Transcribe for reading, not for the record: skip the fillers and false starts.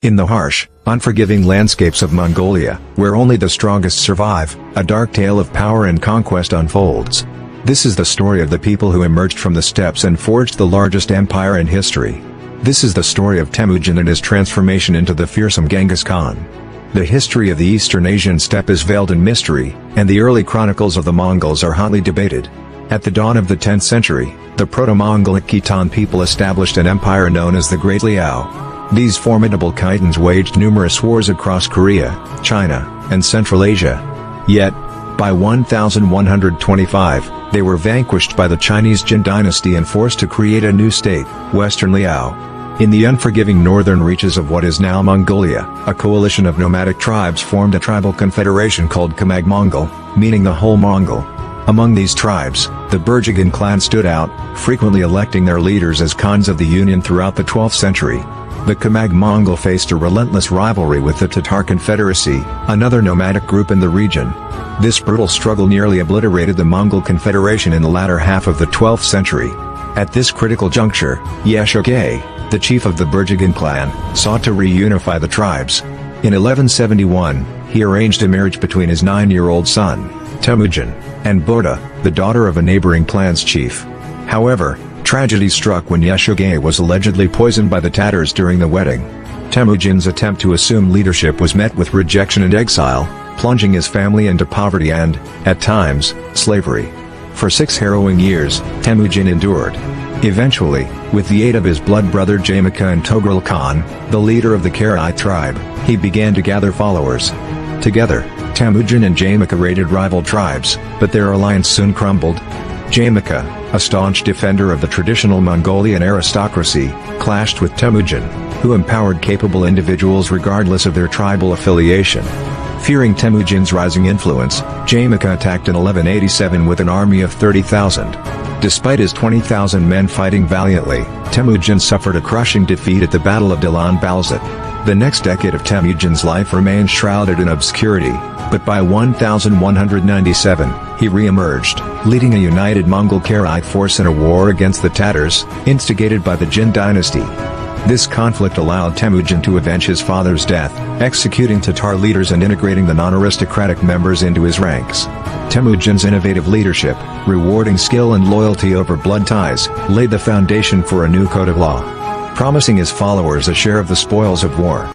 In the harsh, unforgiving landscapes of Mongolia, where only the strongest survive, a dark tale of power and conquest unfolds. This is the story of the people who emerged from the steppes and forged the largest empire in history. This is the story of Temujin and his transformation into the fearsome Genghis Khan. The history of the Eastern Asian steppe is veiled in mystery, and the early chronicles of the Mongols are hotly debated. At the dawn of the 10th century, the Proto-Mongolic Khitan people established an empire known as the Great Liao. These formidable Khitans waged numerous wars across Korea, China, and Central Asia. Yet, by 1125, they were vanquished by the Chinese Jin dynasty and forced to create a new state, Western Liao. In the unforgiving northern reaches of what is now Mongolia, a coalition of nomadic tribes formed a tribal confederation called Mongol, meaning the whole Mongol. Among these tribes, the Burjigin clan stood out, frequently electing their leaders as Khans of the Union throughout the 12th century. The Mongol faced a relentless rivalry with the Tatar Confederacy, another nomadic group in the region. This brutal struggle nearly obliterated the Mongol Confederation in the latter half of the 12th century. At this critical juncture, Yeshogei, the chief of the Burjigin clan, sought to reunify the tribes. In 1171, he arranged a marriage between his 9-year-old son, Temujin, and Boda, the daughter of a neighboring clan's chief. However, tragedy struck when Yeshogei was allegedly poisoned by the Tatars during the wedding. Temujin's attempt to assume leadership was met with rejection and exile, plunging his family into poverty and, at times, slavery. For 6 harrowing years, Temujin endured. Eventually, with the aid of his blood brother Genghis and Togrul Khan, the leader of the Karai tribe, he began to gather followers. Together, Temujin and Genghis raided rival tribes, but their alliance soon crumbled. Genghis, a staunch defender of the traditional Mongolian aristocracy, clashed with Temujin, who empowered capable individuals regardless of their tribal affiliation. Fearing Temujin's rising influence, Genghis attacked in 1187 with an army of 30,000. Despite his 20,000 men fighting valiantly, Temujin suffered a crushing defeat at the Battle of Dilan Balzit. The next decade of Temujin's life remained shrouded in obscurity, but by 1197, he re-emerged, leading a united Mongol Karai force in a war against the Tatars, instigated by the Jin dynasty. This conflict allowed Temujin to avenge his father's death, executing Tatar leaders and integrating the non-aristocratic members into his ranks. Temujin's innovative leadership, rewarding skill and loyalty over blood ties, laid the foundation for a new code of law, promising his followers a share of the spoils of war.